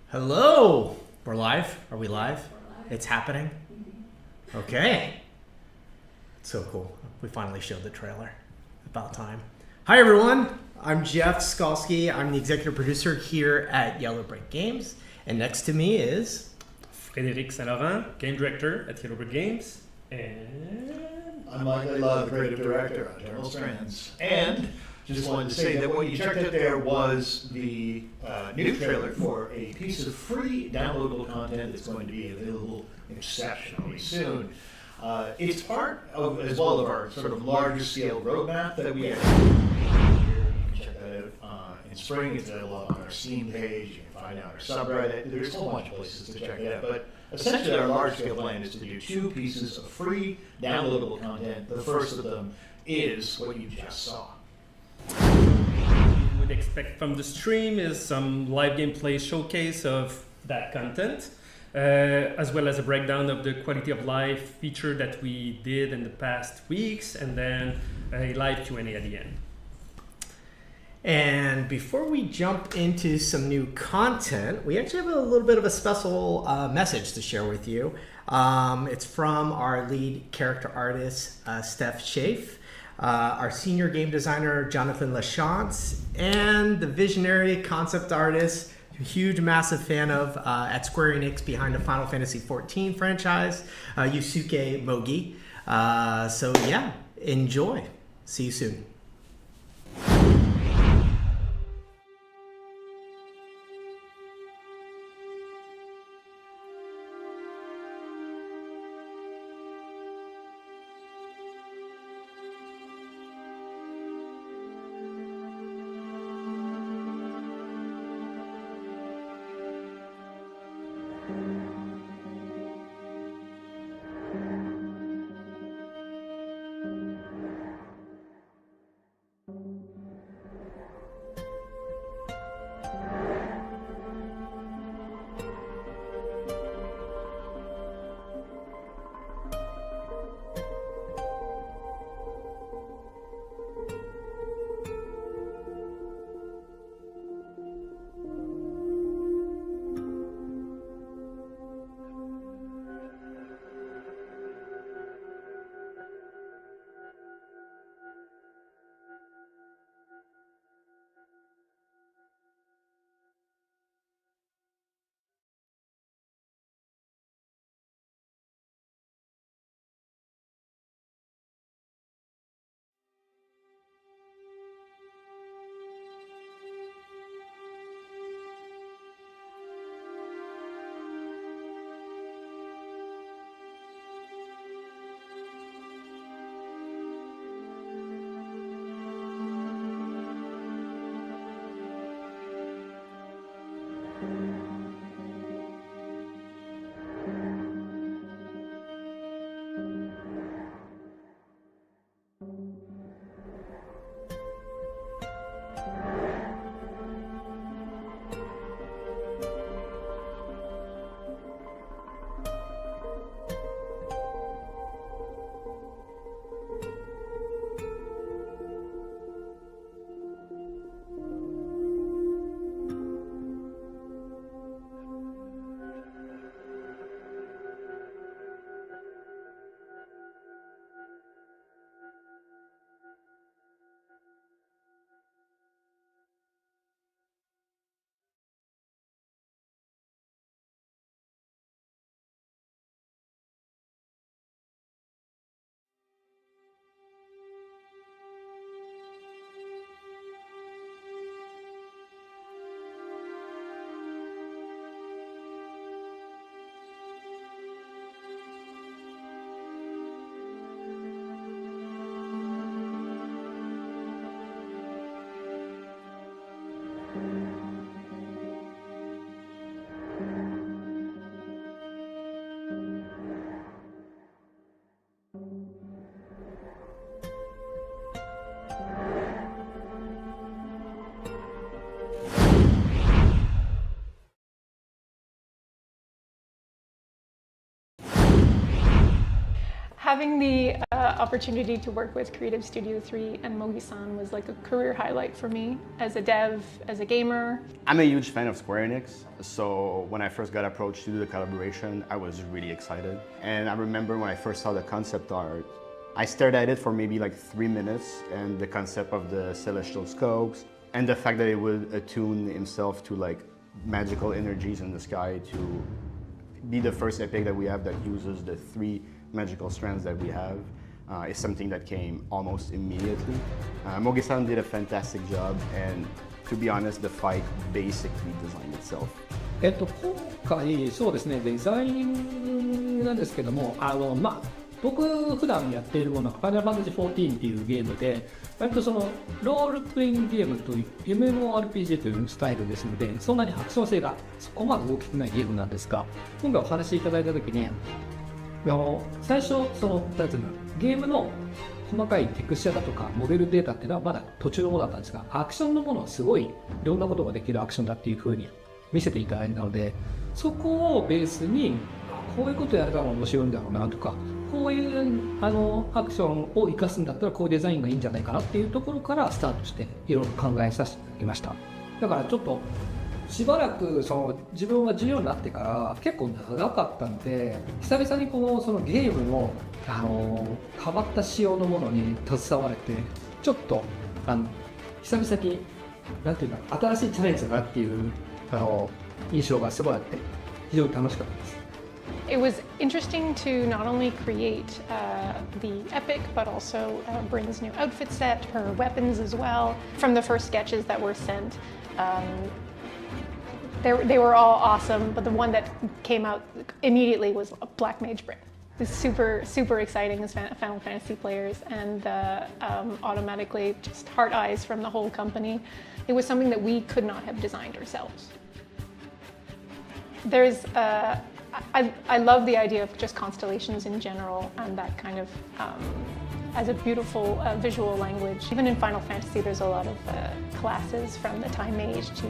Hello! We're live? Are we live? It's happening? Okay. So cool. We finally showed the trailer. About time. Hi everyone. I'm Jeff Skalski. I'm the executive producer here at Yellow Brick Games. And next to me is... Frédéric Saint-Laurent, game director at Yellow Brick Games. And... I'm Michael Love, creative director on Eternal Strands. And just wanted to say that what you checked out there was the new trailer for a piece of free downloadable content that's going to be available exceptionally soon. It's part of, as well, of our sort of larger scale roadmap that we have here. You can check that out in spring. It's available on our Steam page. You can find it on our subreddit. There's a whole bunch of places to check it out. But essentially, our large scale plan is to do two pieces of free downloadable content. The first of them is what you just saw. What you would expect from the stream is some live gameplay showcase of that content, as well as a breakdown of the quality of life feature that we did in the past weeks, and then a live Q&A at the end. And before we jump into some new content, we actually have a little bit of a special message to share with you. It's from our lead character artist, Steph Schaaf, our senior game designer, Jonathan Lachance, and the visionary concept artist, huge, massive fan of at Square Enix behind the Final Fantasy XIV franchise, Yusuke Mogi. So yeah, enjoy. See you soon. having the opportunity to work with Creative Studio 3 and Mogi-san was like a career highlight for me as a dev, as a gamer. I'm a huge fan of Square Enix, so when I first got approached to do the collaboration, I was really excited. And I remember when I first saw the concept art, I stared at it for maybe like 3 minutes, and the concept of the celestial scopes, and the fact that it would attune himself to like magical energies in the sky to be the first epic that we have that uses the 3 magical strands that we have is something that came almost immediately. Mogi-san did a fantastic job, and to be honest, the fight basically designed itself. 今回そうですね、デザインなんですけども、僕普段やっているものはファイナルファンタジー14っていうゲームで、割とそのロールプレイングゲームという MMORPG というスタイルですので、そんなにアクション性がそこまで大きくないゲームなんですが、今回お話しいただいたときに、最初ゲームの細かいテクスチャだとかモデルデータっていうのはまだ途中のものだったんですが、アクションのものはすごいいろんなことができるアクションだっていうふうに見せていただいたので、そこをベースにこういうことやるから面白いんだろうなとか、こういうアクションを生かすんだったらこういうデザインがいいんじゃないかなっていうところからスタートしていろいろ考えさせていただきました。だからちょっとしばらく自分が授業になってから結構長かったので、久々にそのゲームの変わった仕様のものに携われて、ちょっと久々になんていうか新しいチャレンジだなっていう印象がすごいあって非常に楽しかったです。It was interesting to not only create the epic, but also Bryn's new outfit set, her weapons as well. From the first sketches that were sent, they were all awesome, but the one that came out immediately was Black Mage Bryn. It's super exciting as Final Fantasy players, and automatically just heart eyes from the whole company. It was something that we could not have designed ourselves. There's I love the idea of just constellations in general, and that kind of as a beautiful visual language. Even in Final Fantasy, there's a lot of classes from the Time Mage to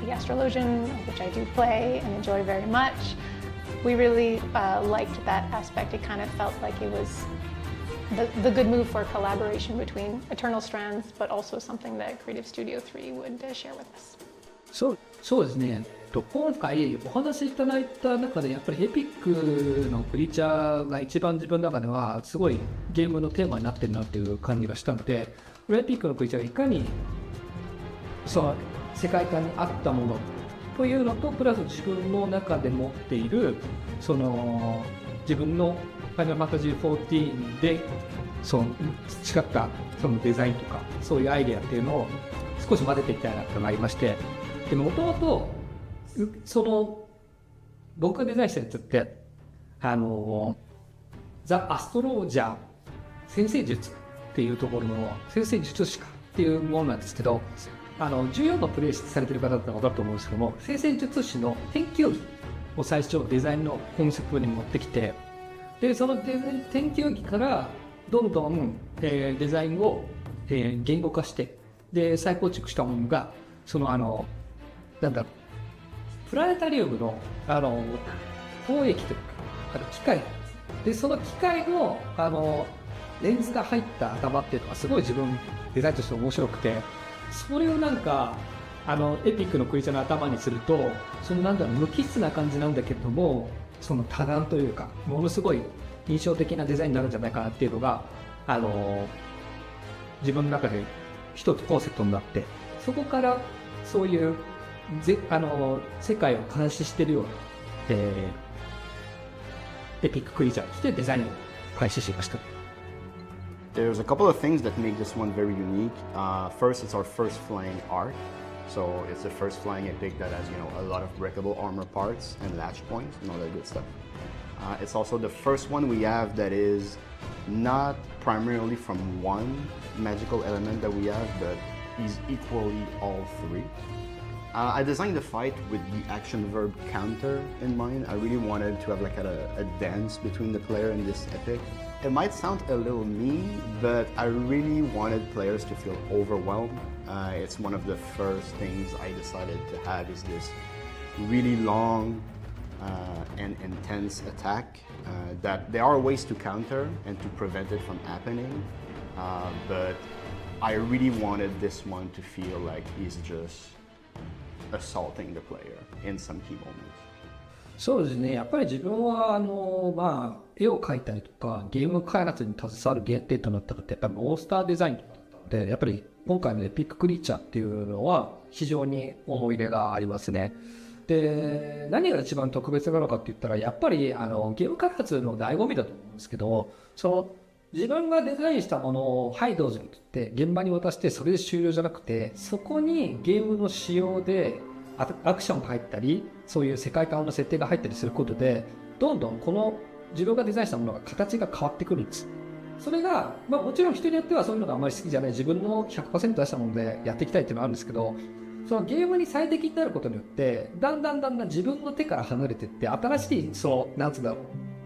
the Astrologian, which I do play and enjoy very much. We really liked that aspect. It kind of felt like it was the good move for collaboration between Eternal Strands, but also something that Creative Studio 3 would share with us. そうですね。今回お話しいただいた中でやっぱりエピックのクリーチャーが一番自分の中ではすごいゲームのテーマになってるなっていう感じがしたので、エピックのクリーチャーがいかにその世界観に合ったものというのと、プラス自分の中で持っているその自分のファイナルファンタジー14でその培ったそのデザインとかそういうアイデアっていうのを少し混ぜていきたいなと思いまして、でもともとその僕がデザインしたやつってザ・アストロージャー先生術っていうところの先生術師かっていうものなんですけど、14のプレイされてる方だったら分かると思うんですけども、先生術師の研究機を最初デザインのコンセプトに持ってきて、でその研究機からどんどん、デザインを、言語化してで再構築したものがそのなんだろうプラネタリウムの投影機というか機械で、その機械のレンズが入った頭っていうのがすごい自分デザインとして面白くて、それをなんかエピックのクリーチャーの頭にすると、そのなんだろう無機質な感じなんだけども、その多眼というかものすごい印象的なデザインになるんじゃないかなっていうのが自分の中で一つコンセプトになって、そこからそういう世界を監視しているような、エピッククリーチャーとしてデザインを開始しました。There's a couple of things that make this one very unique. First, it's our first flying arc. So it's the first flying epic that has, a lot of breakable armor parts and latch points and all that good stuff. It's also the first one we have that is not primarily from one magical element that we have, but is equally all 3. I designed the fight with the action verb counter in mind. I really wanted to have like a dance between the player and this epic. It might sound a little mean, but I really wanted players to feel overwhelmed. It's one of the first things I decided to have is this really long and intense attack. That there are ways to counter and to prevent it from happening, but I really wanted this one to feel like he's just assaulting the player in some key moments. そうですね、やっぱり自分は絵を描いたりとかゲーム開発に携わる原点となったのってやっぱりモンスターデザインで、やっぱり今回のエピッククリーチャーっていうのは非常に思い入れがありますね。で、何が一番特別なのかって言ったらやっぱりゲーム開発の醍醐味だと思うんですけど、その自分がデザインしたものをはいどうぞって言って現場に渡してそれで終了じゃなくて、そこにゲームの仕様でアクションが入ったり、そういう世界観の設定が入ったりすることで、どんどんこの自分がデザインしたものが形が変わってくるんです。それが、もちろん人によってはそういうのがあんまり好きじゃない、自分の 100% 出したものでやっていきたいっていうのはあるんですけど、そのゲームに最適になることによって、だんだん自分の手から離れていって、新しい、なんつうんだろ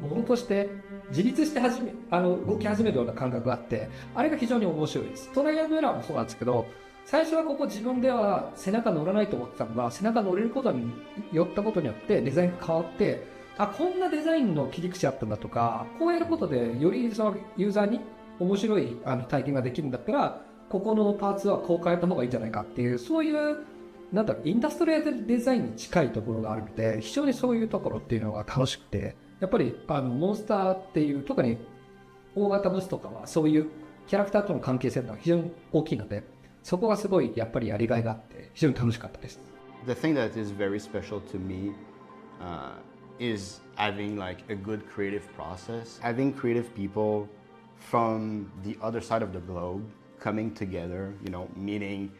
う、ものとして自立して動き始めるような感覚があって、あれが非常に面白いです。トライアンドエラーもそうなんですけど、最初はここ自分では背中乗らないと思ってたのが、背中乗れることによったことによってデザインが変わって、こんなデザインの切り口あったんだとか、こうやることでよりそのユーザーに面白い体験ができるんだったら、ここのパーツはこう変えた方がいいんじゃないかっていう、そういうインダストリアルデザインに近いところがあるので、非常にそういうところっていうのが楽しくて、やっぱりモンスターっていう、特に大型ボスとかはそういうキャラクターとの関係性が非常に大きいので、そこがすごいやっぱりやりがいがあって非常に楽しかったです。The thing that is very special to me is having like a good creative process, having creative people from the other side of the globe coming together, meeting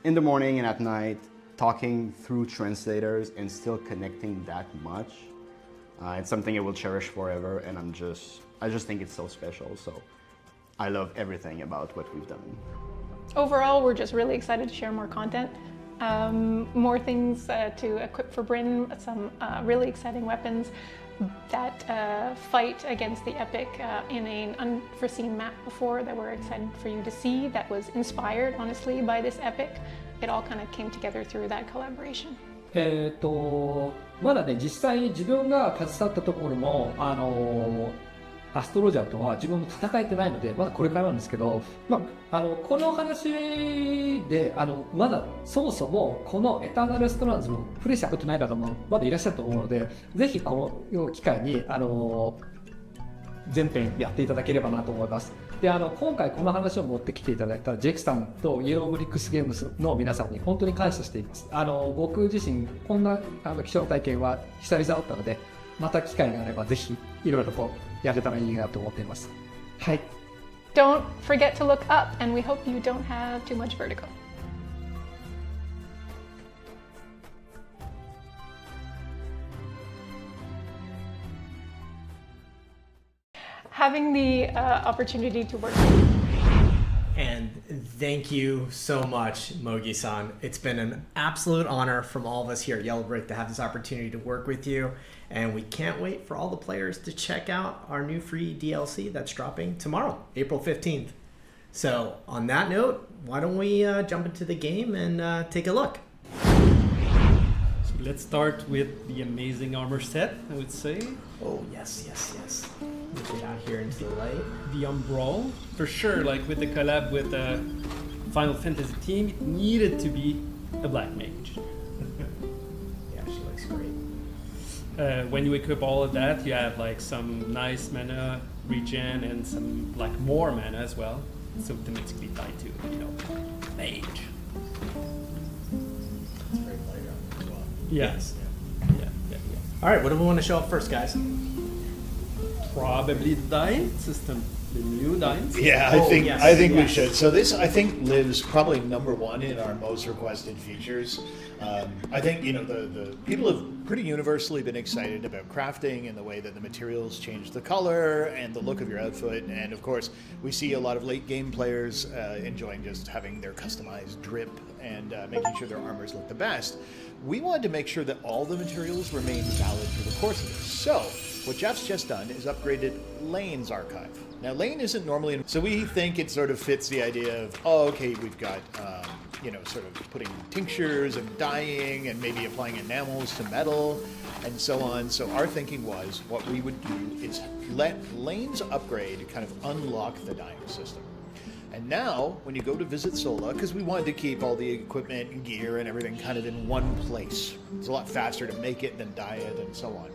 in the morning and at night, talking through translators and still connecting that much. It's something I will cherish forever, and I just think it's so special. So I love everything about what we've done. Overall, we're just really excited to share more content, more things to equip for Bryn, some really exciting weapons that fight against the Epic in an unforeseen map before that we're excited for you to see, that was inspired, honestly, by this Epic. It all kind of came together through that collaboration. まだね、実際に自分が携わったところも、アストロジャーとは自分も戦えてないので、まだこれからなんですけど、この話で、まだそもそもこのエターナルストランズのプレイしたことない方もまだいらっしゃると思うので、ぜひこの機会に、全編やっていただければなと思います。で、今回この話を持ってきていただいたジェイクさんとイエローブリックスゲームズの皆さんに本当に感謝しています。僕自身、こんな貴重な体験は久々だったので、また機会があればぜひいろいろとやれたらいいなと思っています。はい。Don't forget to look up, and we hope you don't have too much vertigo. Having the opportunity to work. And thank you so much, Mogi-san. It's been an absolute honor from all of us here at Yellow Brick to have this opportunity to work with you. And we can't wait for all the players to check out our new free DLC that's dropping tomorrow, April 15th. So on that note, why don't we jump into the game and take a look? So let's start with the amazing armor set, I would say. Oh, yes. Get out here into the light. The Umbral, for sure, like with the collab with the Final Fantasy team, it needed to be a black mage. Yeah, she looks great. When you equip all of that, you have like some nice mana regen and some like more mana as well. So automatically tied to, mage. It's very playground as well. Yes. Yeah. All right, what do we want to show up first, guys? Probably the dying system, the new dying system. Yeah, yes, I think we yes. should. So this, I think, lives probably #1 in our most requested features. I think the people have pretty universally been excited about crafting and the way that the materials change the color and the look of your outfit. And of course, we see a lot of late game players enjoying just having their customized drip and making sure their armors look the best. We wanted to make sure that all the materials remain valid for the course of this. So what Jeff's just done is upgraded Lane's archive. Now Lane isn't normally so we think it sort of fits the idea of, okay, we've got sort of putting tinctures and dyeing and maybe applying enamels to metal and so on. So our thinking was what we would do is let Lane's upgrade kind of unlock the dyeing system. And now, when you go to visit Sola, because we wanted to keep all the equipment and gear and everything kind of in one place, it's a lot faster to make it than dye it and so on,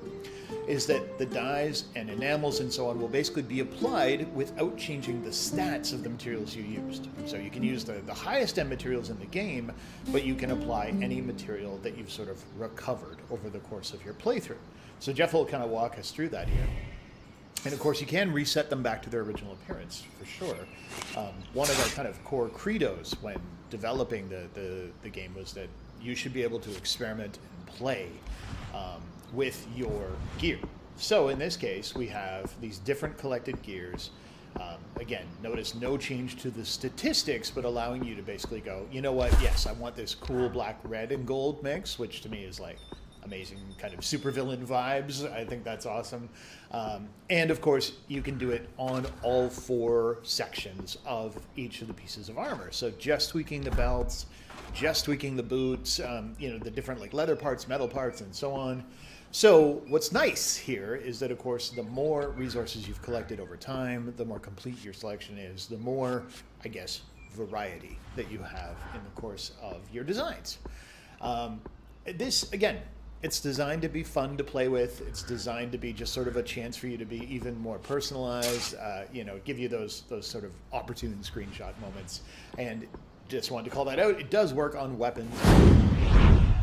is that the dyes and enamels and so on will basically be applied without changing the stats of the materials you used. So you can use the highest end materials in the game, but you can apply any material that you've sort of recovered over the course of your playthrough. So Jeff will kind of walk us through that here. And of course, you can reset them back to their original appearance, for sure. One of our kind of core credos when developing the game was that you should be able to experiment and play with your gear. So in this case, we have these different collected gears. Again, notice no change to the statistics, but allowing you to basically go, you know what, yes, I want this cool black, red, and gold mix, which to me is like amazing kind of supervillain vibes. I think that's awesome. And of course, you can do it on all 4 sections of each of the pieces of armor. So just tweaking the belts, just tweaking the boots, the different like leather parts, metal parts, and so on. So what's nice here is that, of course, the more resources you've collected over time, the more complete your selection is, the more, I guess, variety that you have in the course of your designs. This, again, it's designed to be fun to play with. It's designed to be just sort of a chance for you to be even more personalized, give you those sort of opportune screenshot moments. And just wanted to call that out. It does work on weapons.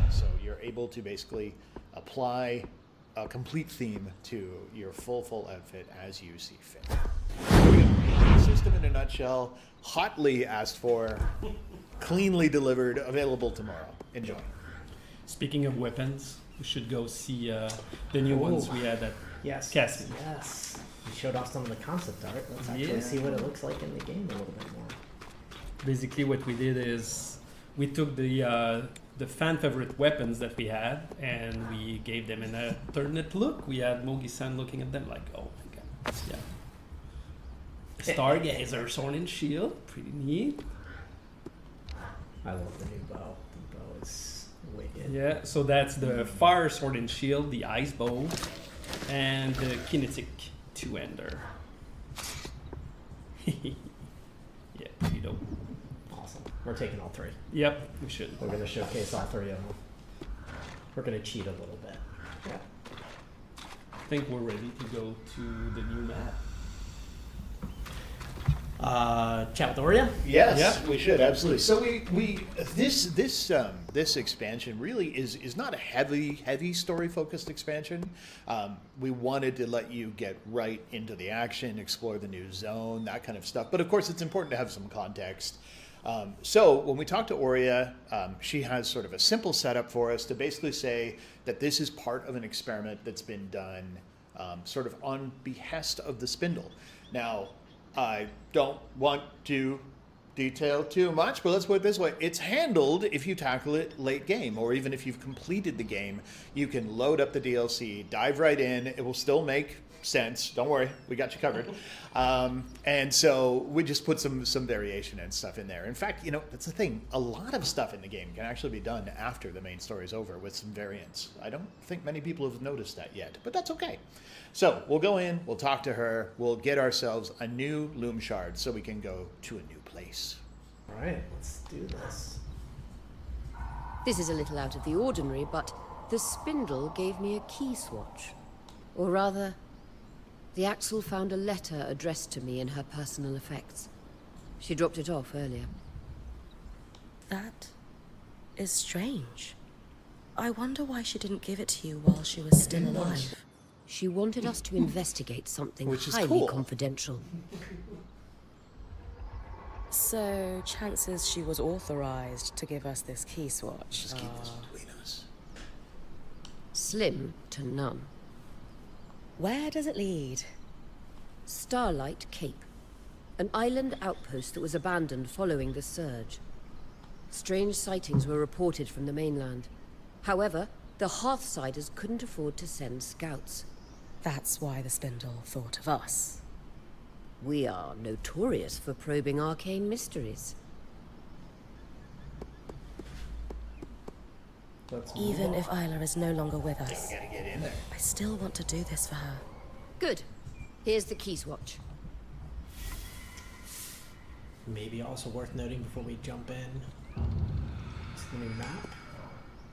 So you're able to basically apply a complete theme to your full outfit as you see fit. Here we go. System in a nutshell, hotly asked for, cleanly delivered, available tomorrow. Enjoy. Speaking of weapons, we should go see the new ones we had at Yes. Cassie. Yes. You showed off some of the concept art. Let's actually see what it looks like in the game a little bit more. Basically, what we did is we took the fan favorite weapons that we had and we gave them an alternate look. We had Mogi-san looking at them like, oh my god, yeah. Stargazer sword and shield, pretty neat. I love the new bow. The bow is wicked. Yeah, so that's the fire sword and shield, the ice bow, and the kinetic two-ender. Yeah, pretty dope. Awesome. We're taking all 3. Yep, we should. We're going to showcase all 3 of them. We're going to cheat a little bit. Yeah. I think we're ready to go to the new map. Chat with Oria? Yes, Yeah. we should absolutely. So this expansion really is not a heavy story focused expansion. We wanted to let you get right into the action, explore the new zone, that kind of stuff. But of course, it's important to have some context. So when we talk to Oria, she has sort of a simple setup for us to basically say that this is part of an experiment that's been done sort of on behest of the Spindle. Now, I don't want to detail too much, but let's put it this way. It's handled if you tackle it late game, or even if you've completed the game, you can load up the DLC, dive right in. It will still make sense. Don't worry, we got you covered. And so we just put some variation and stuff in there. In fact, that's the thing. A lot of stuff in the game can actually be done after the main story's over with some variants. I don't think many people have noticed that yet, but that's okay. So we'll go in, we'll talk to her, we'll get ourselves a new loom shard so we can go to a new place. All right, let's do this. This is a little out of the ordinary, but the Spindle gave me a key swatch. Or rather, the Axel found a letter addressed to me in her personal effects. She dropped it off earlier. That is strange. I wonder why she didn't give it to you while she was still alive. She wanted us to investigate something Which is highly cool. confidential. So, chances she was authorized to give us this key swatch Just keep this between us. Slim to none. Where does it lead? Starlight Cape, an island outpost that was abandoned following the surge. Strange sightings were reported from the mainland. However, the Hearthsiders couldn't afford to send scouts. That's why the Spindle thought of us. We are notorious for probing arcane mysteries. Let's move Even on. if Isla is no longer with We us, gotta get in there. I still want to do this for her. Good. Here's the key swatch. Maybe also worth noting before we jump in to the new map,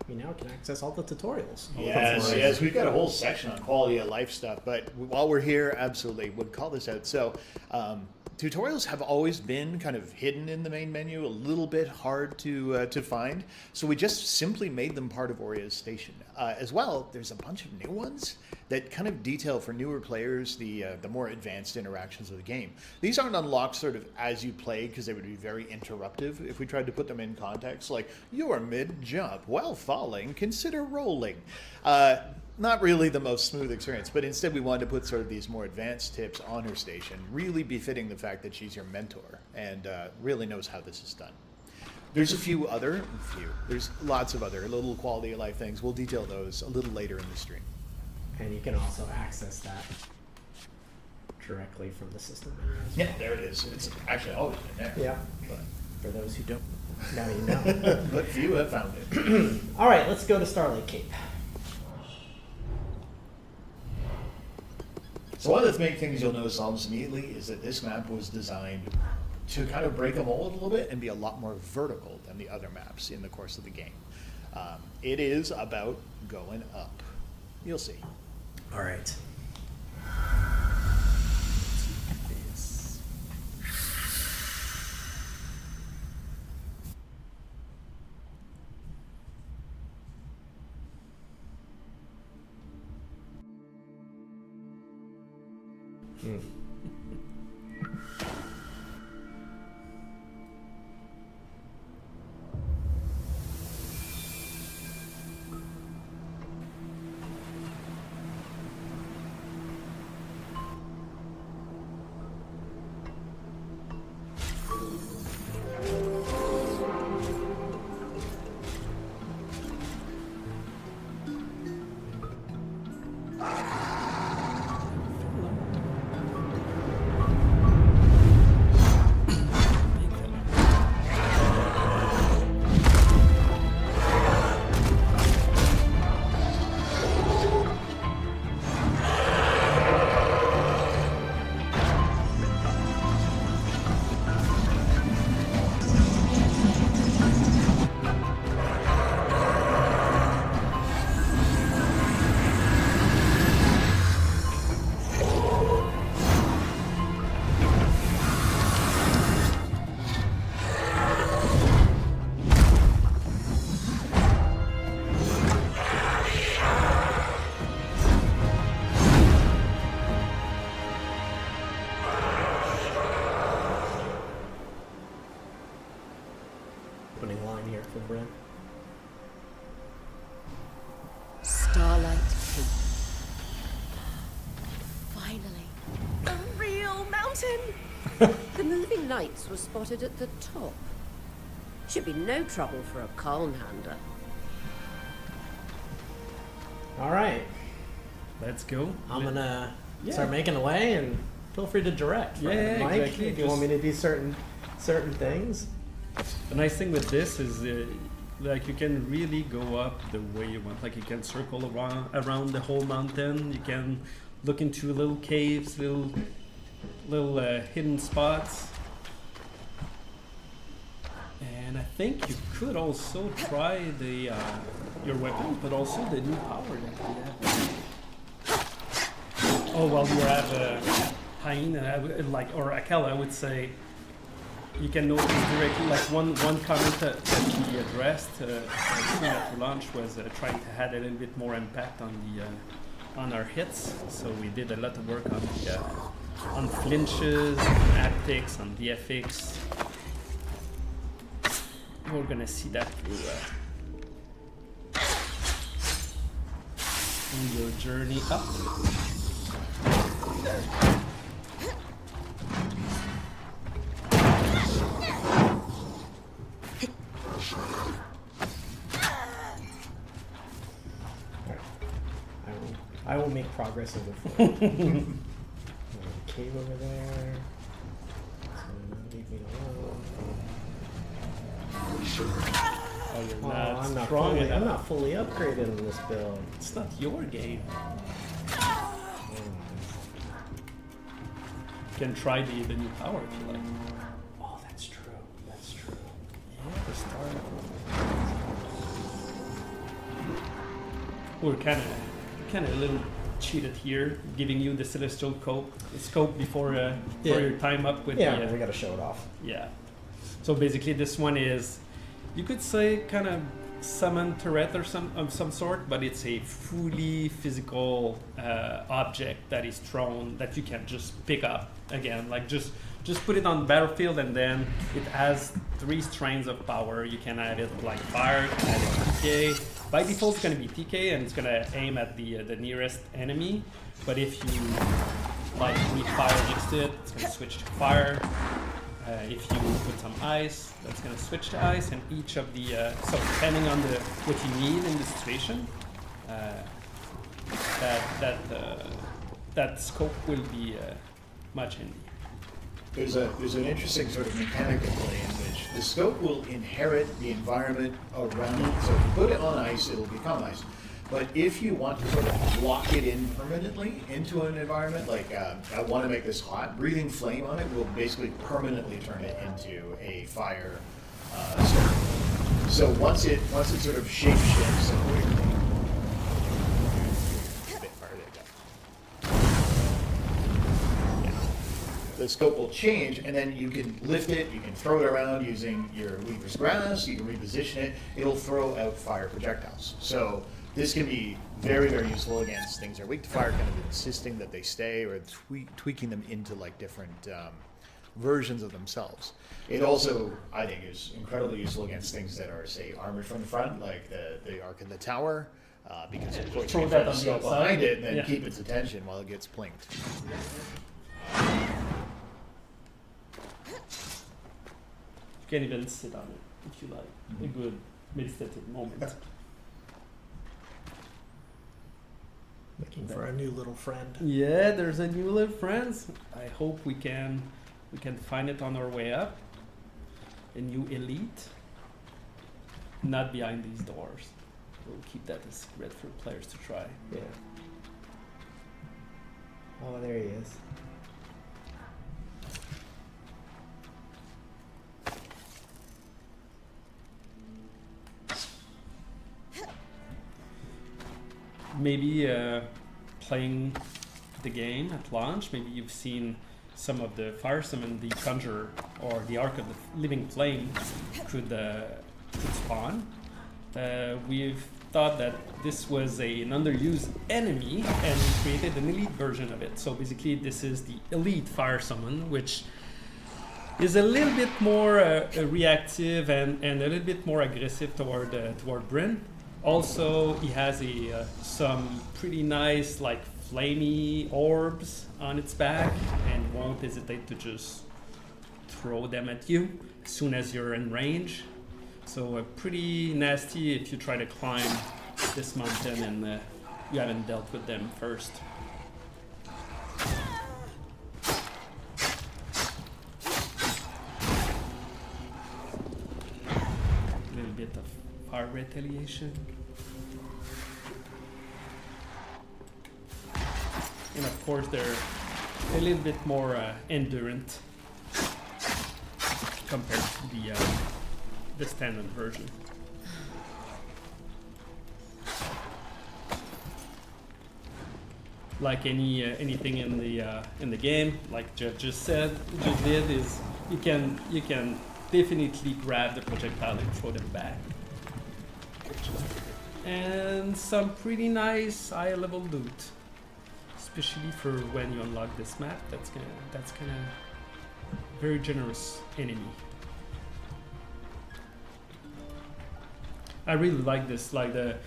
we now can access all the tutorials. Yes, we've got a whole section on quality of life stuff, but while we're here, absolutely would call this out. So, tutorials have always been kind of hidden in the main menu, a little bit hard to find. So we just simply made them part of Oria's station. As well, there's a bunch of new ones that kind of detail for newer players the more advanced interactions of the game. These aren't unlocked sort of as you play because they would be very interruptive if we tried to put them in context, like you're mid-jump, while falling, consider rolling. Not really the most smooth experience, but instead we wanted to put sort of these more advanced tips on her station, really befitting the fact that she's your mentor and really knows how this is done. There's there's lots of other little quality of life things. We'll detail those a little later in the stream. And you can also access that directly from the system menu as Yeah, well. there it is. It's actually always been there. Yeah. But, For those who don't, now you know. but few have found it. All right, let's go to Starlight Cape. So one of the main things you'll notice almost immediately is that this map was designed to kind of break a mold a little bit and be a lot more vertical than the other maps in the course of the game. It is about going up. You'll see. All right. Opening line here from Brent. Starlight Cape. Finally, a real mountain! The moving lights were spotted at the top. Should be no trouble for a Calnhander. All right, Let's go. I'm gonna Yeah. start making away, and feel free to direct. Right? Yeah, Mike, exactly. if you want me to do certain things. The nice thing with this is like you can really go up the way you want. Like you can circle around the whole mountain. You can look into little caves, little hidden spots. And I think you could also try the your weapons, but also the new power that we have. Oh, well, you have Hyena, or Akela, I would say. You can notice directly, like one comment that we addressed soon after launch was trying to add a little bit more impact on our hits. So we did a lot of work on flinches, on haptics, on VFX. We're gonna see that through your journey up. I will make progress over forward. Cave over there. So leave me alone. Oh, you're Oh, not I'm not strong fully, enough. I'm not fully upgraded in this build. It's not your game. You can try the new power if you like. Oh, that's true. That's true. Yeah, the star. We're kind of a little cheated here, giving you the celestial scope before Yeah. your time up with Yeah, the. we gotta show it off. Yeah. So basically, this one is, you could say, kind of summon turret or some sort, but it's a fully physical object that is thrown that you can just pick up again. Like just put it on the battlefield, and then it has 3 strands of power. You can add it like fire, you can add it TK. By default, it's going to be TK, and it's going to aim at the nearest enemy. But if you like need fire next to it, it's going to switch to fire. If you put some ice, that's going to switch to ice, and each of the so depending on what you need in the situation, that scope will be much handy. There's an interesting sort of mechanic at play in which the scope will inherit the environment around it. So if you put it on ice, it'll become ice. But if you want to sort of lock it in permanently into an environment, like I want to make this hot, breathing flame on it will basically permanently turn it into a fire scope. So once it sort of shape shifts and the scope will change, and then you can lift it, you can throw it around using your Weaver's Grasp, you can reposition it, it'll throw out fire projectiles. So this can be very, very useful against things that are weak to fire, kind of insisting that they stay, or tweaking them into like different versions of themselves. It also, I think, is incredibly useful against things that are, say, armored from the front, like the Ark of the Tower, because of course you Throw can that throw the on the scope outside. behind it and then Yeah. keep its attention while it gets plinked. You can even sit on it if you like. A good meditative moment. Looking for a new little friend. Yeah, there's a new little friends. I hope we can find it on our way up. A new elite. Not behind these doors. We'll keep that a secret for players to try. Yeah. Oh, there he is. Maybe playing the game at launch, maybe you've seen some of the fire summon, the Conjurer or the Ark of the Living Flame could spawn. We've thought that this was an underused enemy, and we created an elite version of it. So basically this is the elite fire summon, which is a little bit more reactive and a little bit more aggressive toward Bryn. Also, he has some pretty nice, like, flamey orbs on its back, and won't hesitate to just throw them at you as soon as you're in range. So pretty nasty if you try to climb this mountain and you haven't dealt with them first. A little bit of fire retaliation. And of course they're a little bit more endurant compared to the standard version. Like anything in the game, like Jeff just did, is you can definitely grab the projectile and throw them back. And some pretty nice high level loot, especially for when you unlock this map. That's gonna very generous enemy. I really like this, like the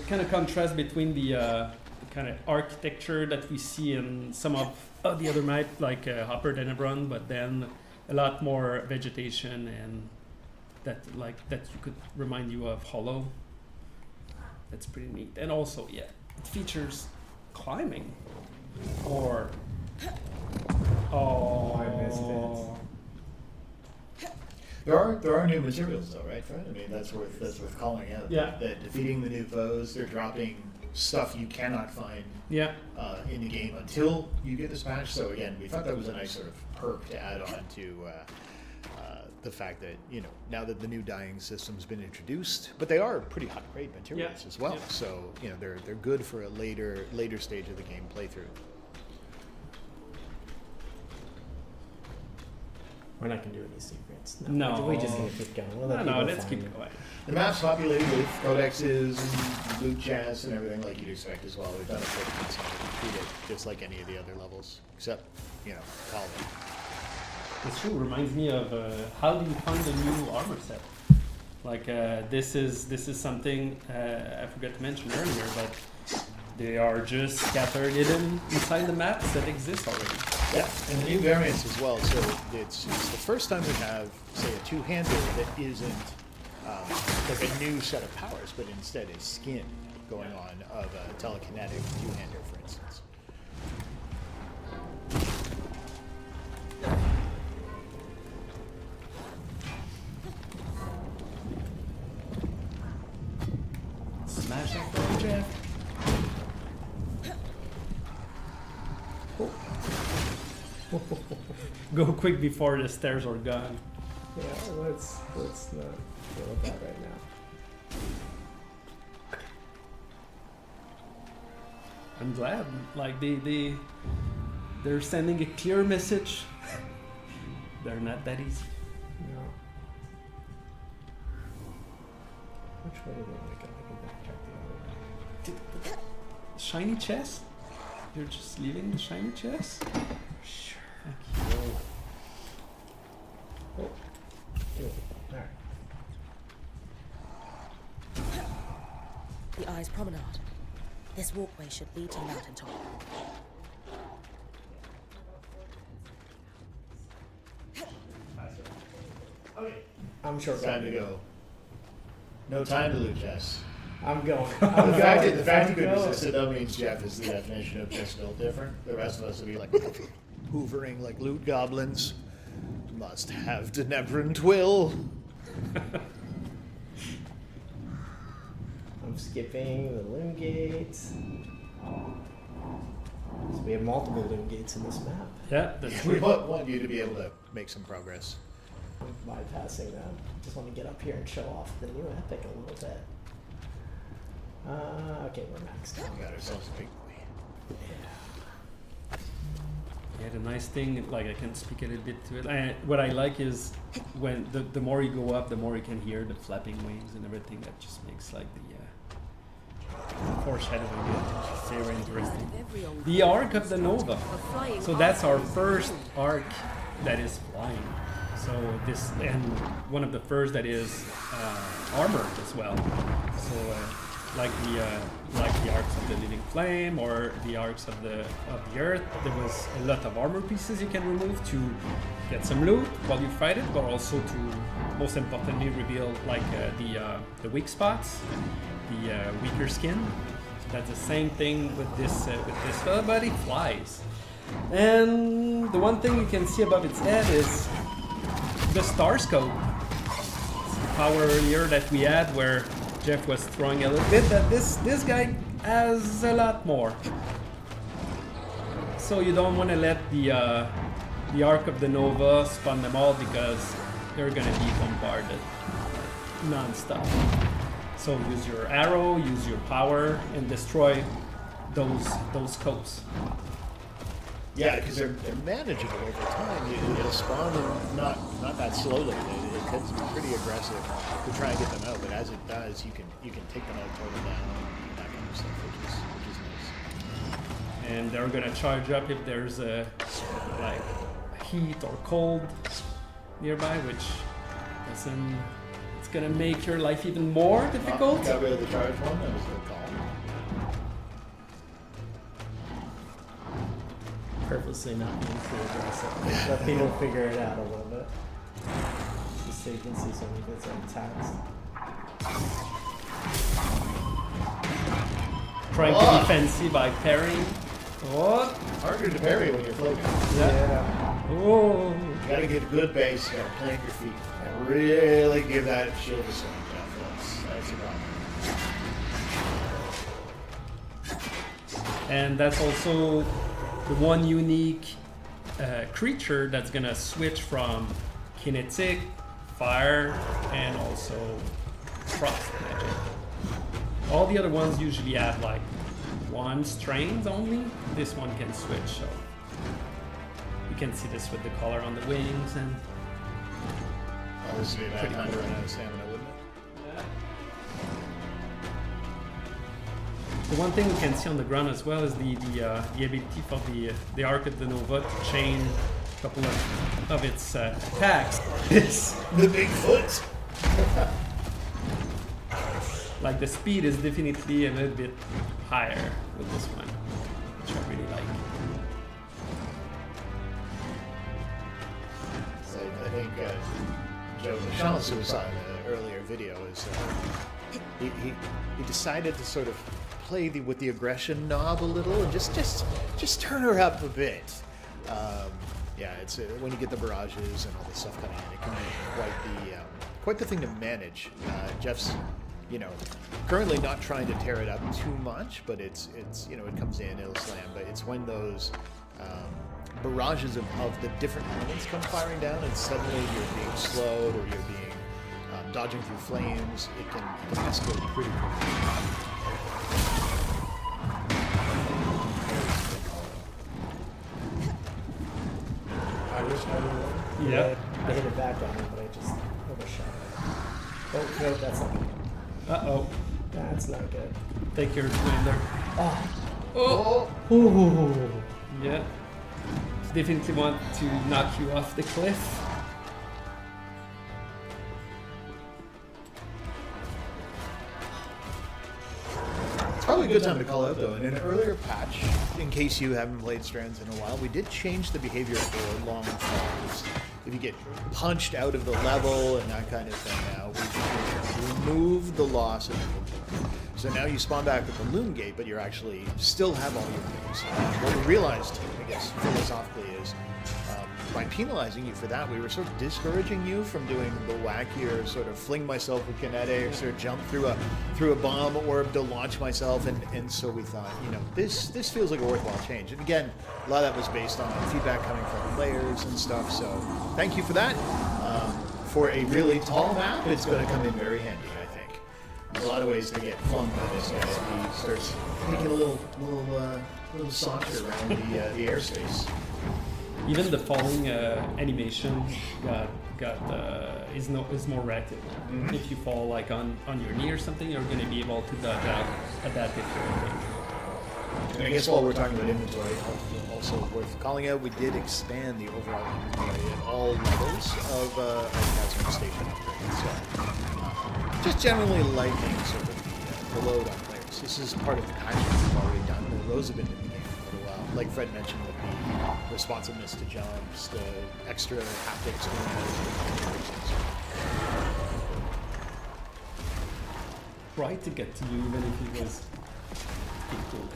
kind of contrast between the kind of architecture that we see in some of the other map, like Hopper Denebron, but then a lot more vegetation, and that you could remind you of Hollow. That's pretty neat. And also, yeah, it features climbing. Or I missed it. There are new materials though, right, Fred? I mean, that's worth calling out. Yeah. That defeating the new foes, they're dropping stuff you cannot find Yeah. in the game until you get this patch. So again, we thought that was a nice sort of perk to add on to the fact that, you know, now that the new dying system's been introduced, but they are pretty high grade materials as well. Yeah. So, you know, they're good for a later stage of the game playthrough. We're not gonna do any secrets. No. We just need to keep going. We'll let No, people let's find keep it. going. The map's populated with codexes and loot chests and everything like you'd expect as well. We've done a pretty good job. We treat it just like any of the other levels, except, you know, collab. This shoe reminds me of how do you find a new armor set? Like this is something I forgot to mention earlier, but they are just scattered hidden inside the maps that exist already. Yeah, and the new variants as well. So it's the first time we have, say, a two-hander that isn't like a new set of powers, but instead is skin going on of a telekinetic two-hander, for instance. Smash that door, Jeff. Go quick before the stairs are gone. Yeah, let's not deal with that right now. I'm glad. Like they're sending a clear message. They're not that easy. No. Which way do they want to go? I can backtrack the other way. Shiny chest? You're just leaving the shiny chest? Sure. Thank you. Oh. Ew. Alright. The Eye's Promenade. This walkway should lead to the mountaintop. I'm sure. It's time to go. No time to loot chests. I'm going. The fact you could I'm going. resist it though means Jeff is the definition of just built different. The rest of us will be like hoovering like loot goblins. Must have Denebran Twill. I'm skipping the loom gates. So we have multiple loom gates in this map. Yeah, that's We true. want you to be able to make some progress. I'm bypassing that. Just want to get up here and show off the new epic a little bit. Okay, we're maxed out. We got ourselves a big boy. Yeah, the nice thing, like I can speak a little bit to it. What I like is when the more you go up, the more you can hear the flapping wings and everything. That just makes like the foreshadowing it very interesting. The Arc of the Nova. So that's our first arc that is flying. So this, and one of the first that is armored as well. So like the arcs of the Living Flame or the arcs of the Earth, there was a lot of armor pieces you can remove to get some loot while you fight it, but also to most importantly reveal like the weak spots, the weaker skin. That's the same thing with this fella, but it flies. And the one thing you can see above its head is the star scope. Power earlier that we had where Jeff was throwing a little bit, that this guy has a lot more. So you don't want to let the Arc of the Nova spawn them all because they're gonna be bombarded non-stop. So use your arrow, use your power, and destroy those scopes. Yeah, because they're manageable over time. You'll spawn them not that slowly. It tends to be pretty aggressive to try and get them out, but as it does, you can take them out, total down, and that kind of stuff, which is nice. And they're gonna charge up if there's a like heat or cold nearby, which doesn't. It's gonna make your life even more difficult. Got rid of the charge one. That was a good call. Purposely not being too aggressive. Let people figure it out a little bit. Just so you can see some of its attacks. Trying to be fancy by parrying. What? Harder to parry when you're floating. Yeah. Oh, You gotta get a good base, you gotta plant your feet. And really give that shield a swing, Jeff. That's the problem. and that's also the one unique creature that's gonna switch from kinetic, fire, and also frost magic. All the other ones usually have like one Strands only. This one can switch, so you can see this with the color on the wings and Obviously, that Pretty time to cool. run out of stamina, wouldn't it? the one thing we can see on the ground as well is the ability for the Arc of the Nova to chain a couple of its attacks. The Bigfoot. Like the speed is definitely a little bit higher with this one, which I really like. So I think Joe Lachance, who was on the earlier video, is he decided to sort of play with the aggression knob a little and just turn her up a bit. Yeah, it's when you get the barrages and all this stuff coming in, it can be quite the thing to manage. Jeff's currently not trying to tear it up too much, but it's it comes in, it'll slam, but it's when those barrages of the different elements come firing down and suddenly you're being slowed or you're being dodging through flames, it can escalate pretty quickly. I wish I would. Yeah. I hit it back on him, but I just overshot it. Oh, no, that's not good. Uh-oh. That's not good. Take your swing there. Oh. Ooh. Yeah. Definitely want to knock you off the cliff. It's probably a good time to call out though. In an earlier patch, in case you haven't played Strands in a while, we did change the behavior for long falls. If you get punched out of the level and that kind of thing now, we removed the loss of inventory. So now you spawn back at the Loom Gate, but you actually still have all your things. What we realized, I guess, philosophically is by penalizing you for that, we were sort of discouraging you from doing the wackier sort of fling myself with kinetics or jump through a bomb orb to launch myself, and so we thought, this feels like a worthwhile change. And again, a lot of that was based on feedback coming from players and stuff. So thank you for that. For a really tall map, it's going to come in very handy, I think. There's a lot of ways to get flung by this guy. He starts taking a little saunter around the airspace. Even the falling animation is more rapid. Mm-hmm. If you fall like on your knee or something, you're going to be able to dodge out at that different. And I guess while we're talking about inventory, also worth calling out, we did expand the overall inventory at all levels of Castle Station upgrades. So, just generally liking sort of the load on players. This is part of the patch we've already done. Those have been in the game for a little while. Like Fred mentioned with the responsiveness to jumps, the extra haptics Try to get to you even if it was cool.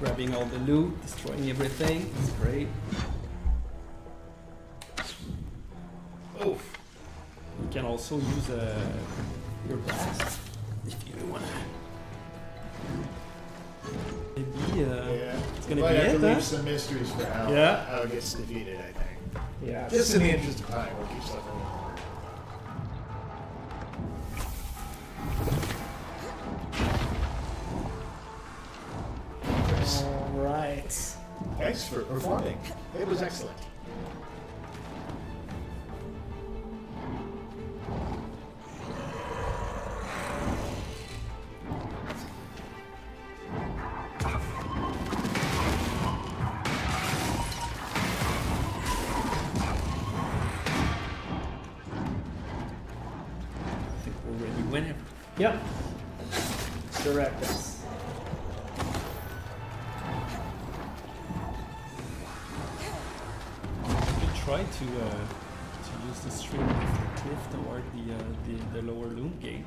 Grabbing all the loot, destroying everything, it's great. Oof. You can also use your blast if you want to. Maybe it's gonna Might be have it, to leave huh? some mysteries for how it gets defeated, I think. Yeah. Just in the interest of time, we'll keep stuff All right. Thanks for performing. It was excellent. I think we're ready whenever. Yep. Direct us. We try to use the stream of the cliff toward the lower loom gate.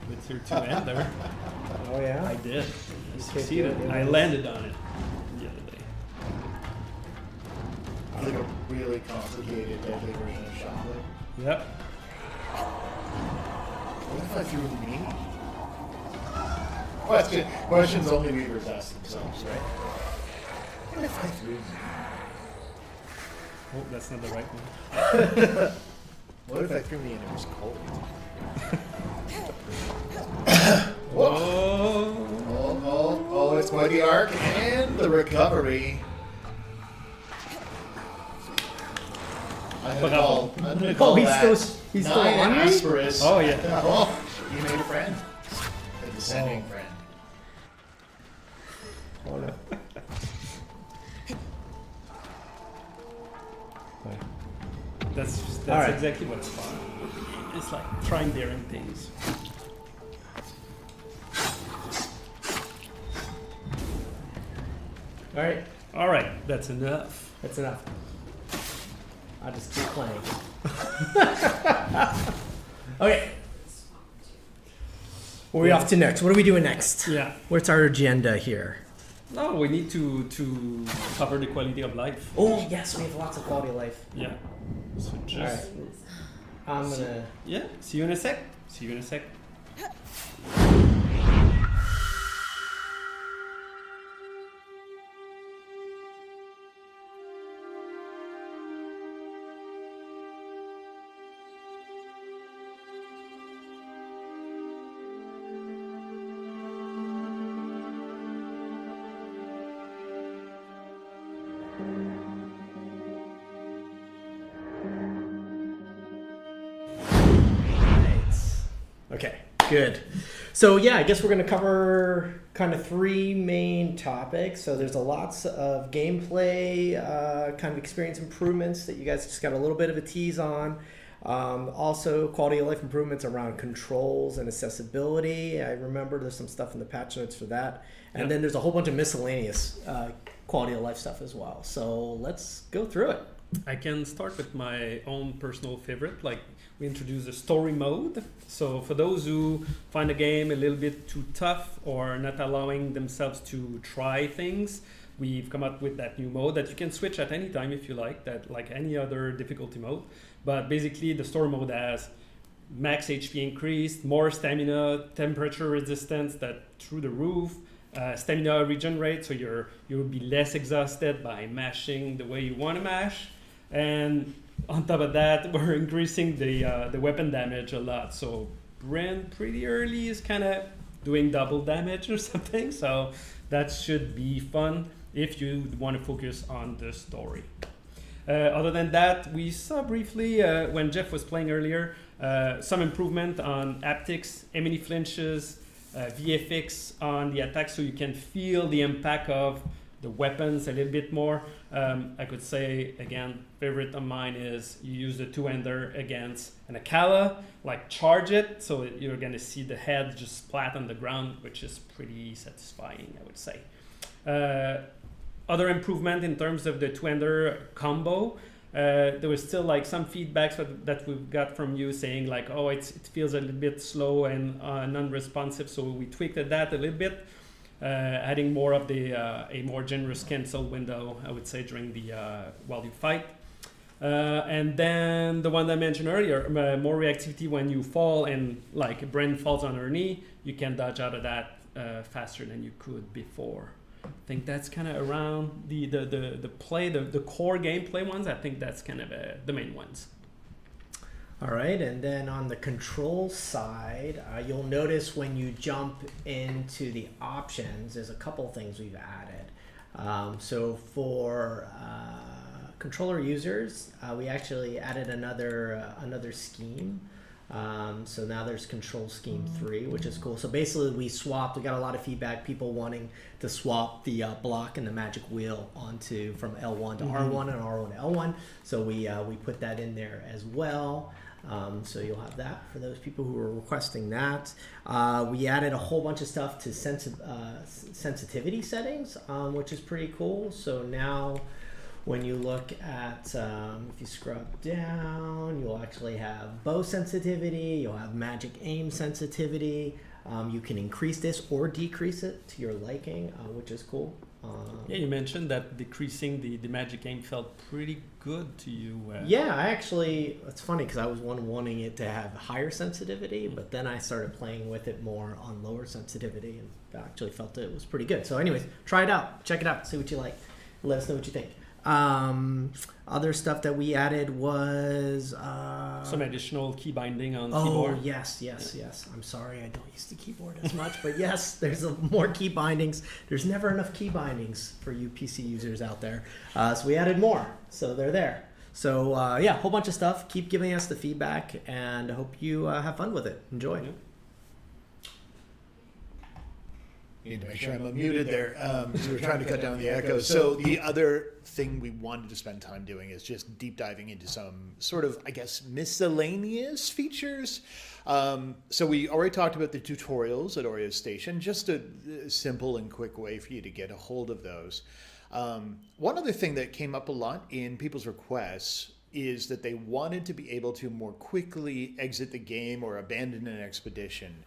with your two-hander. Oh yeah. I did. I Okay, succeeded. good. I landed on it the other day. Like a really complicated, deadly version of chocolate. Yep. What if I threw me? Questions only weavers ask themselves, right? What if I threw me? Oh, that's not the right one. What if I threw me and it was cold? Oh. Oh, it's quite the arc and the recovery. I'm gonna call he's that still on nine me? Asperus. Oh, yeah. Oh, you made a friend. A descending friend. Oh no. That's All right. exactly what's fun. It's like trying daring things. All right. All right, that's enough. That's enough. I'll just keep playing. Okay. What are we off to next? What are we doing next? Yeah. What's our agenda here? No, we need to cover the quality of life. Oh yes, we have lots of quality of life. Yeah. So All just right. I'm gonna. yeah. See you in a sec. See you in a sec. Okay, good. So yeah, I guess we're going to cover kind of three main topics. So there's a lots of gameplay, kind of experience improvements that you guys just got a little bit of a tease on. Also, quality of life improvements around controls and accessibility. I remember there's some stuff in the patch notes for that. And then there's a whole bunch of miscellaneous quality of life stuff as well. So let's go through it. I can start with my own personal favorite. Like, we introduced a story mode. So for those who find a game a little bit too tough or not allowing themselves to try things, we've come up with that new mode that you can switch at any time if you like, that like any other difficulty mode. But basically the story mode has max HP increased, more stamina, temperature resistance that through the roof, stamina regenerate, so you'll be less exhausted by mashing the way you want to mash. And on top of that, we're increasing the weapon damage a lot. So Brand pretty early is kind of doing double damage or something. So that should be fun if you want to focus on the story. Other than that, we saw briefly when Jeff was playing earlier, some improvement on haptics, enemy flinches, VFX on the attack, so you can feel the impact of the weapons a little bit more. I could say, again, favorite of mine is you use the two-hander against an Akala, like charge it, so you're gonna see the head just splat on the ground, which is pretty satisfying, I would say. Other improvement in terms of the two-hander combo, there was still like some feedbacks that we got from you saying like, oh, it feels a little bit slow and non-responsive, so we tweaked that a little bit, adding more of a more generous cancel window, I would say, during the while you fight. And then the one I mentioned earlier, more reactivity when you fall and like Bren falls on her knee, you can dodge out of that faster than you could before. I think that's kind of around the core gameplay ones. I think that's kind of the main ones. All right, and then on the control side, you'll notice when you jump into the options, there's a couple things we've added. So for controller users, we actually added another scheme. So now there's control scheme 3, which is cool. So basically we got a lot of feedback, people wanting to swap the block and the magic wheel onto from L1 to R1 and R1 to L1. So we put that in there as well. So you'll have that for those people who are requesting that. We added a whole bunch of stuff to sensitivity settings, which is pretty cool. So now when you look at, if you scrub down, you'll actually have bow sensitivity, you'll have magic aim sensitivity. You can increase this or decrease it to your liking, which is cool. Yeah, you mentioned that decreasing the magic aim felt pretty good to you. Yeah, I actually, it's funny because I was wanting it to have higher sensitivity, but then I started playing with it more on lower sensitivity and I actually felt it was pretty good. So anyways, try it out, check it out, see what you like, let us know what you think. Other stuff that we added was some additional key binding on oh keyboard. yes. I'm sorry I don't use the keyboard as much, but yes, there's more key bindings. There's never enough key bindings for you PC users out there, so we added more, so they're there. So yeah, a whole bunch of stuff. Keep giving us the feedback and I hope you have fun with it. Enjoy. Yeah. Need to make sure I'm unmuted there because we're trying to cut down the echo. So the other thing we wanted to spend time doing is just deep diving into some sort of, I guess, miscellaneous features. So we already talked about the tutorials at Oreo Station, just a simple and quick way for you to get a hold of those. One other thing that came up a lot in people's requests is that they wanted to be able to more quickly exit the game or abandon an expedition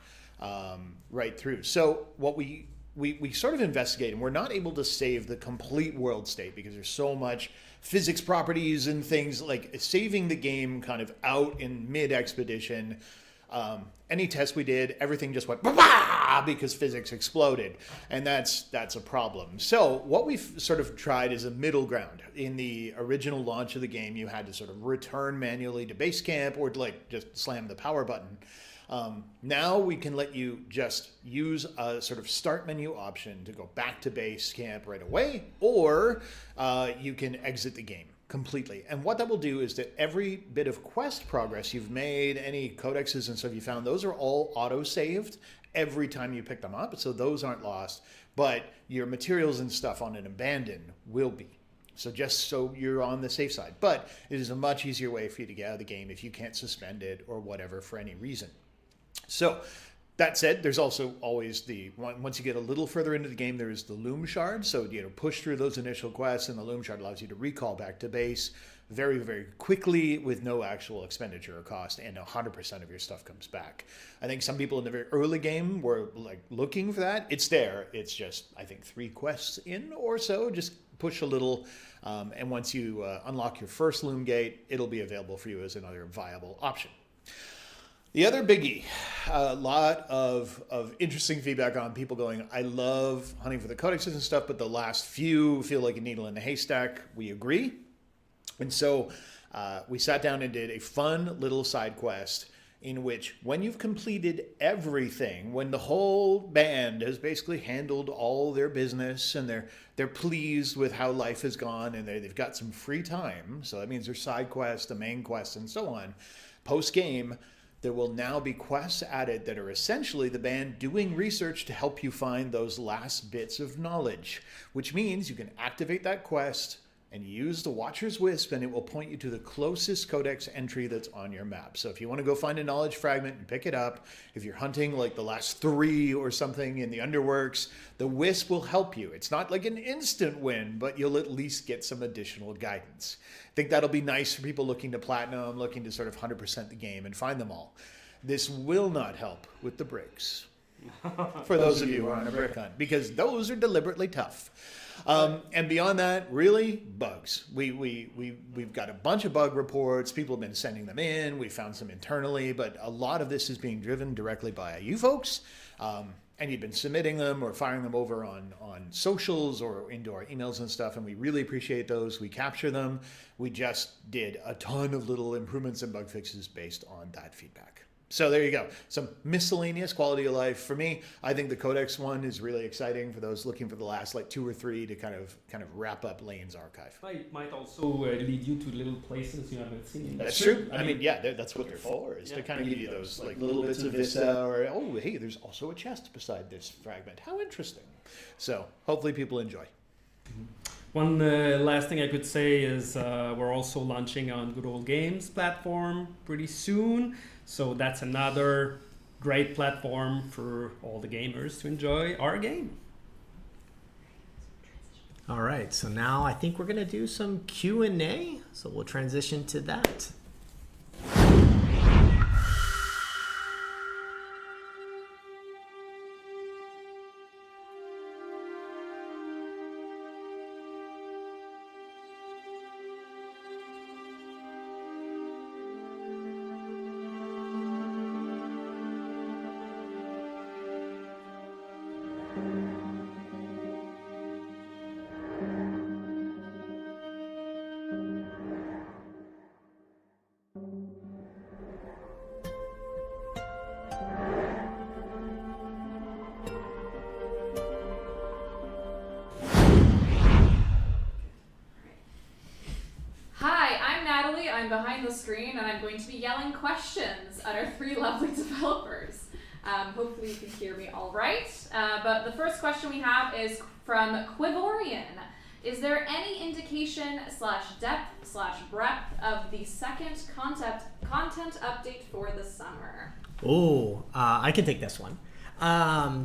right through. So what we sort of investigate, and we're not able to save the complete world state because there's so much physics properties and things like saving the game kind of out in mid expedition. Any test we did, everything just went bah because physics exploded, and that's a problem. So what we've sort of tried is a middle ground. In the original launch of the game, you had to sort of return manually to base camp or like just slam the power button. Now we can let you just use a sort of start menu option to go back to base camp right away, or you can exit the game completely. And what that will do is that every bit of quest progress you've made, any codexes and stuff you found, those are all auto-saved every time you pick them up, so those aren't lost, but your materials and stuff on an abandon will be. So just so you're on the safe side. But it is a much easier way for you to get out of the game if you can't suspend it or whatever for any reason. So that said, there's also always once you get a little further into the game, there is the Loom Shard. So, push through those initial quests, and the Loom Shard allows you to recall back to base very, very quickly with no actual expenditure or cost, and 100% of your stuff comes back. I think some people in the very early game were like looking for that. It's there. It's just, I think, 3 quests in or so. Just push a little, and once you unlock your first Loom Gate, it'll be available for you as another viable option. The other biggie, a lot of interesting feedback on people going, I love hunting for the codexes and stuff, but the last few feel like a needle in a haystack. We agree. And so we sat down and did a fun little side quest in which when you've completed everything, when the whole band has basically handled all their business and they're pleased with how life has gone and they've got some free time, so that means there's side quests, the main quests, and so on, post-game, there will now be quests added that are essentially the band doing research to help you find those last bits of knowledge, which means you can activate that quest and use the Watcher's Wisp, and it will point you to the closest codex entry that's on your map. So if you want to go find a knowledge fragment and pick it up, if you're hunting like the last 3 or something in the Underworks, the Wisp will help you. It's not like an instant win, but you'll at least get some additional guidance. I think that'll be nice for people looking to platinum, looking to sort of 100% the game and find them all. This will not help with the bricks, for those of you who are on a brick hunt, because those are deliberately tough. And beyond that, really, bugs. We've got a bunch of bug reports. People have been sending them in. We found some internally, but a lot of this is being driven directly by you folks. And you've been submitting them or firing them over on socials or into our emails and stuff, and we really appreciate those. We capture them. We just did a ton of little improvements and bug fixes based on that feedback. So there you go. Some miscellaneous quality of life. For me, I think the Codex one is really exciting for those looking for the last like 2 or 3 to kind of wrap up Lane's archive. Might also lead you to little places you haven't seen. That's true. I mean, yeah, that's what they're for, is to kind of give you those like little bits of Vista or, oh, hey, there's also a chest beside this fragment. How interesting. So hopefully people enjoy. Mm-hmm. One last thing I could say is we're also launching on Good Old Games platform pretty soon. So that's another great platform for all the gamers to enjoy our game. All right, so now I think we're going to do some Q&A, so we'll transition to that. Hi, I'm Natalie. I'm behind the screen, and I'm going to be yelling questions at our three lovely developers. Hopefully you can hear me all right. But the first question we have is from Quivorian. Is there any indication /depth/breadth of the second content update for the summer? Oh, I can take this one.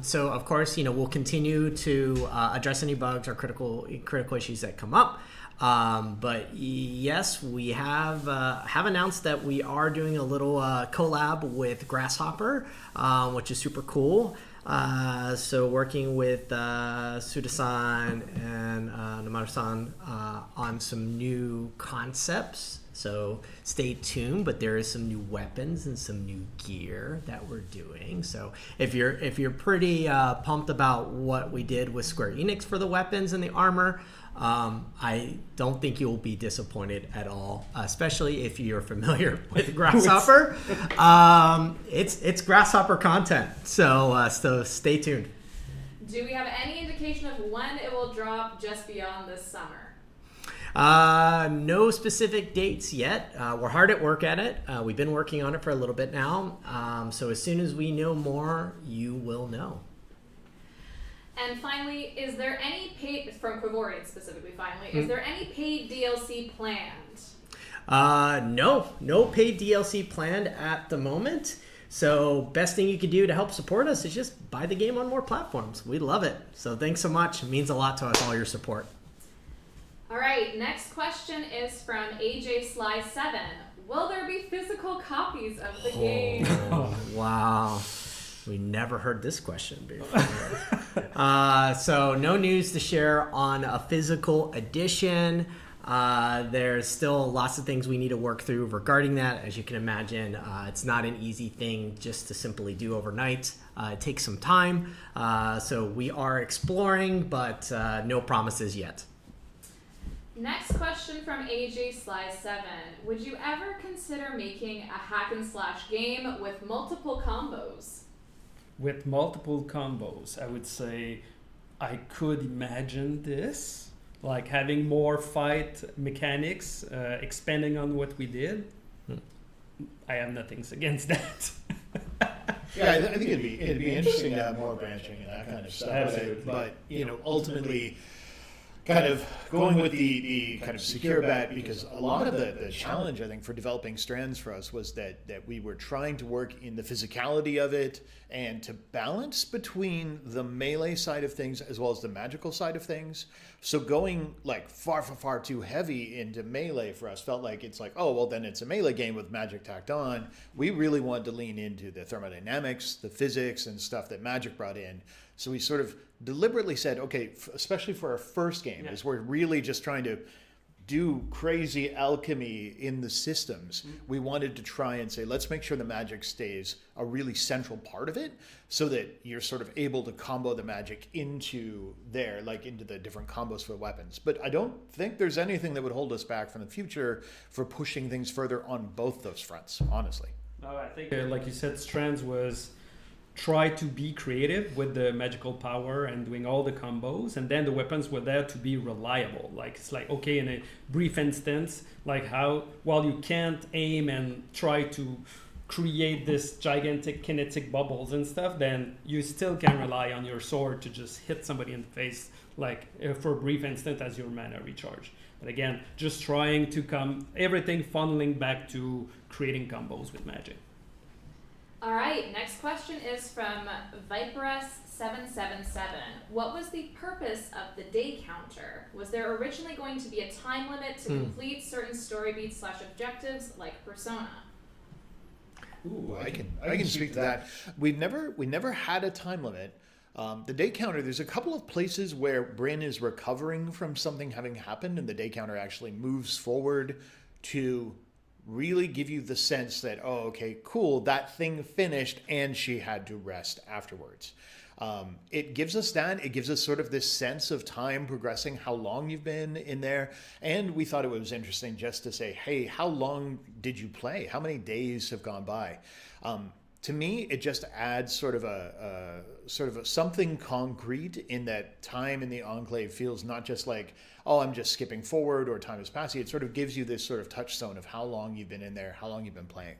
So of course, we'll continue to address any bugs or critical issues that come up. But yes, we have announced that we are doing a little collab with Grasshopper, which is super cool. So working with Suda-san and Namaru-san on some new concepts. So stay tuned, but there is some new weapons and some new gear that we're doing. So if you're pretty pumped about what we did with Square Enix for the weapons and the armor, I don't think you'll be disappointed at all, especially if you're familiar with Grasshopper. It's Grasshopper content, so stay tuned. Do we have any indication of when it will drop just beyond this summer? No specific dates yet. We're hard at work at it. We've been working on it for a little bit now. So as soon as we know more, you will know. And finally, is there any paid, from Quivorian specifically finally, is there any paid DLC planned? No paid DLC planned at the moment. So best thing you can do to help support us is just buy the game on more platforms. We love it. So thanks so much. It means a lot to us, all your support. All right, next question is from AJ Sly 7. Will there be physical copies of the game? Wow. We never heard this question before. So no news to share on a physical edition. There's still lots of things we need to work through regarding that. As you can imagine, it's not an easy thing just to simply do overnight. It takes some time. So we are exploring, but no promises yet. Next question from AJ Sly 7. Would you ever consider making a hack and slash game with multiple combos? With multiple combos, I would say I could imagine this, like having more fight mechanics, expanding on what we did. I have nothing against that. Yeah, I think it'd be interesting to have more branching and that kind of stuff. Absolutely. But ultimately, kind of going with the kind of secure bet, because a lot of the challenge, I think, for developing Strands for us was that we were trying to work in the physicality of it and to balance between the melee side of things as well as the magical side of things. So going like far too heavy into melee for us felt like it's like, oh, well, then it's a melee game with magic tacked on. We really wanted to lean into the thermodynamics, the physics and stuff that magic brought in. So we sort of deliberately said, okay, especially for our first game, is we're really just trying to do crazy alchemy in the systems. We wanted to try and say, let's make sure the magic stays a really central part of it so that you're sort of able to combo the magic into there, like into the different combos for weapons. But I don't think there's anything that would hold us back from the future for pushing things further on both those fronts, honestly. No, I think, like you said, Strands was try to be creative with the magical power and doing all the combos, and then the weapons were there to be reliable. Like it's like, okay, in a brief instance, like how while you can't aim and try to create this gigantic kinetic bubbles and stuff, then you still can rely on your sword to just hit somebody in the face, like for a brief instant as your mana recharge. But again, just trying to everything funneling back to creating combos with magic. All right, next question is from Viperess777. What was the purpose of the day counter? Was there originally going to be a time limit to complete certain story beats / objectives like Persona? Ooh, I can speak to that. We never had a time limit. The day counter, there's a couple of places where Bryn is recovering from something having happened, and the day counter actually moves forward to really give you the sense that, oh, okay, cool, that thing finished and she had to rest afterwards. It gives us that. It gives us sort of this sense of time progressing, how long you've been in there. And we thought it was interesting just to say, hey, how long did you play? How many days have gone by? To me, it just adds sort of a something concrete in that time in the Enclave feels not just like, oh, I'm just skipping forward or time is passing. It sort of gives you this sort of touchstone of how long you've been in there, how long you've been playing.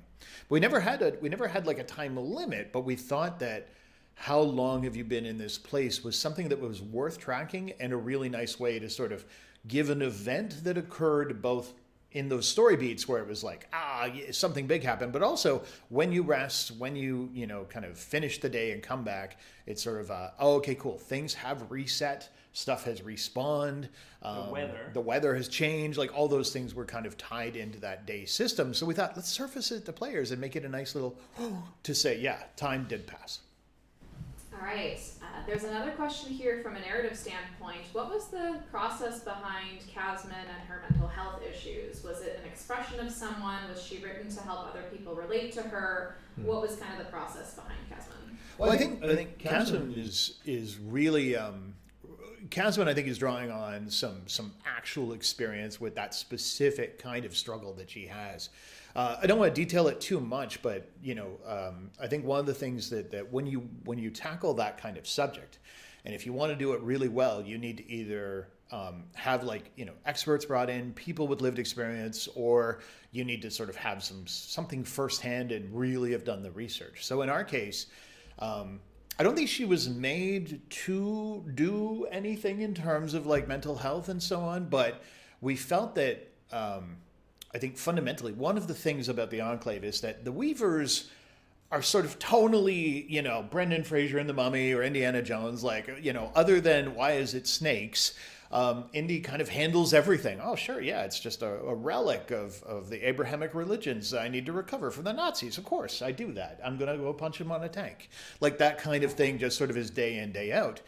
But we never had like a time limit, but we thought that how long have you been in this place was something that was worth tracking and a really nice way to sort of give an event that occurred both in those story beats where it was like, something big happened, but also when you rest, when you kind of finish the day and come back, it's sort of, okay, cool. Things have reset. Stuff has respawned. The weather has changed. Like all those things were kind of tied into that day system. So we thought, let's surface it to players and make it a nice little to say, yeah, time did pass. All right, there's another question here from a narrative standpoint. What was the process behind Casman and her mental health issues? Was it an expression of someone? Was she written to help other people relate to her? What was kind of the process behind Casman? Well, I think Casman is really Casman, I think, is drawing on some actual experience with that specific kind of struggle that she has. I don't want to detail it too much, but I think one of the things that when you tackle that kind of subject, and if you want to do it really well, you need to either have experts brought in, people with lived experience, or you need to sort of have something firsthand and really have done the research. So in our case, I don't think she was made to do anything in terms of like mental health and so on, but we felt that I think fundamentally one of the things about the Enclave is that the Weavers are sort of tonally, Brendan Fraser in The Mummy or Indiana Jones, other than why is it snakes? Indy kind of handles everything. Oh, sure, yeah, it's just a relic of the Abrahamic religions. I need to recover from the Nazis. Of course, I do that. I'm going to go punch him on a tank. Like that kind of thing just sort of is day in, day out.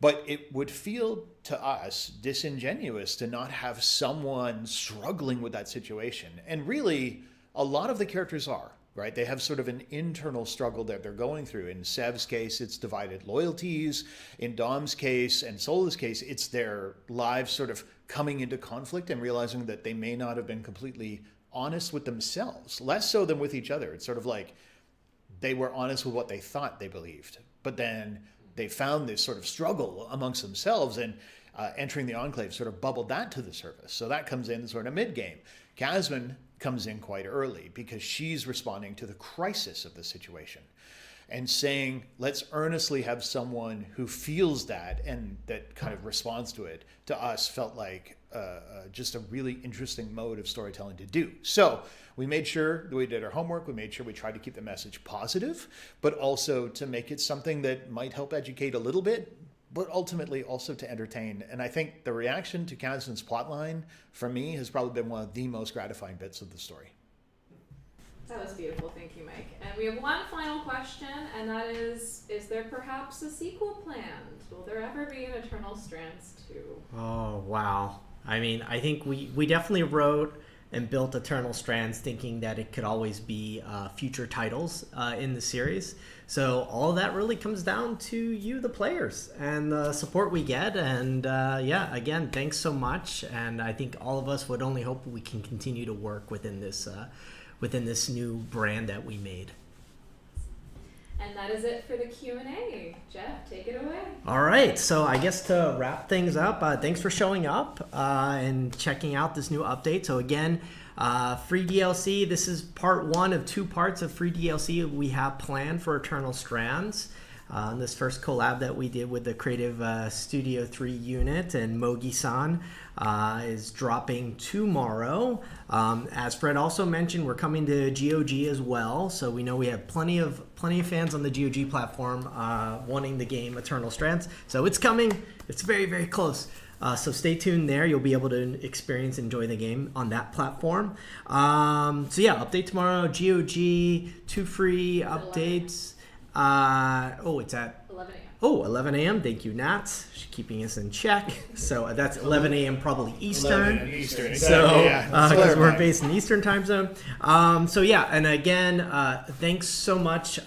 But it would feel to us disingenuous to not have someone struggling with that situation. And really, a lot of the characters are, right? They have sort of an internal struggle that they're going through. In Sev's case, it's divided loyalties. In Dom's case and Sola's case, it's their lives sort of coming into conflict and realizing that they may not have been completely honest with themselves, less so than with each other. It's sort of like they were honest with what they thought they believed, but then they found this sort of struggle amongst themselves, and entering the Enclave sort of bubbled that to the surface. So that comes in sort of mid-game. Casman comes in quite early because she's responding to the crisis of the situation and saying, let's earnestly have someone who feels that and that kind of responds to it. To us, felt like just a really interesting mode of storytelling to do. So we made sure that we did our homework. We made sure we tried to keep the message positive, but also to make it something that might help educate a little bit, but ultimately also to entertain. And I think the reaction to Casman's plotline, for me, has probably been one of the most gratifying bits of the story. That was beautiful, thank you, Mike. And we have one final question, and that is there perhaps a sequel planned? Will there ever be an Eternal Strands 2? Oh, wow. I mean, I think we definitely wrote and built Eternal Strands thinking that it could always be future titles in the series. So all that really comes down to you, the players, and the support we get. And yeah, again, thanks so much. And I think all of us would only hope we can continue to work within this new brand that we made. And that is it for the Q&A. Jeff, take it away. All right, so I guess to wrap things up, thanks for showing up and checking out this new update. So again, free DLC, this is part 1 of 2 parts of free DLC we have planned for Eternal Strands. on this first collab that we did with the Creative Studio 3 unit, and Mogi-san is dropping tomorrow. As Fred also mentioned, we're coming to GOG as well, so we know we have plenty of fans on the GOG platform wanting the game Eternal Strands. So it's coming. It's very, very close. So stay tuned there. You'll be able to experience, enjoy the game on that platform. So yeah, update tomorrow. GOG, 2 free updates. It's at 11 a.m. 11 a.m. Thank you, Nat. She's keeping us in check. So that's 11 a.m. probably Eastern. 11 Eastern, exactly. So Yeah, because we're based in Eastern time zone. So yeah, and again, thanks so much to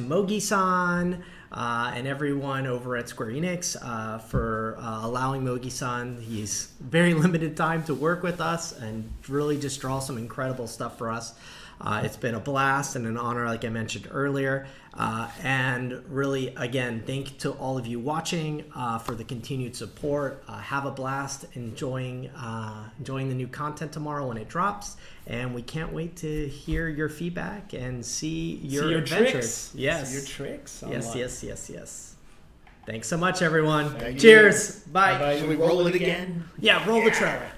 Mogi-san. And everyone over at Square Enix for allowing Mogi-san. He's very limited time to work with us and really just draw some incredible stuff for us. It's been a blast and an honor, like I mentioned earlier. And really, again, thank you to all of you watching for the continued support. Have a blast enjoying the new content tomorrow when it drops. And we can't wait to hear your feedback and see your adventures. Tricks. Yes. See your tricks. Yes. Thanks so much, everyone. Thank you. Cheers. Bye. Bye-bye. Should we roll it again? Yeah, roll the trailer.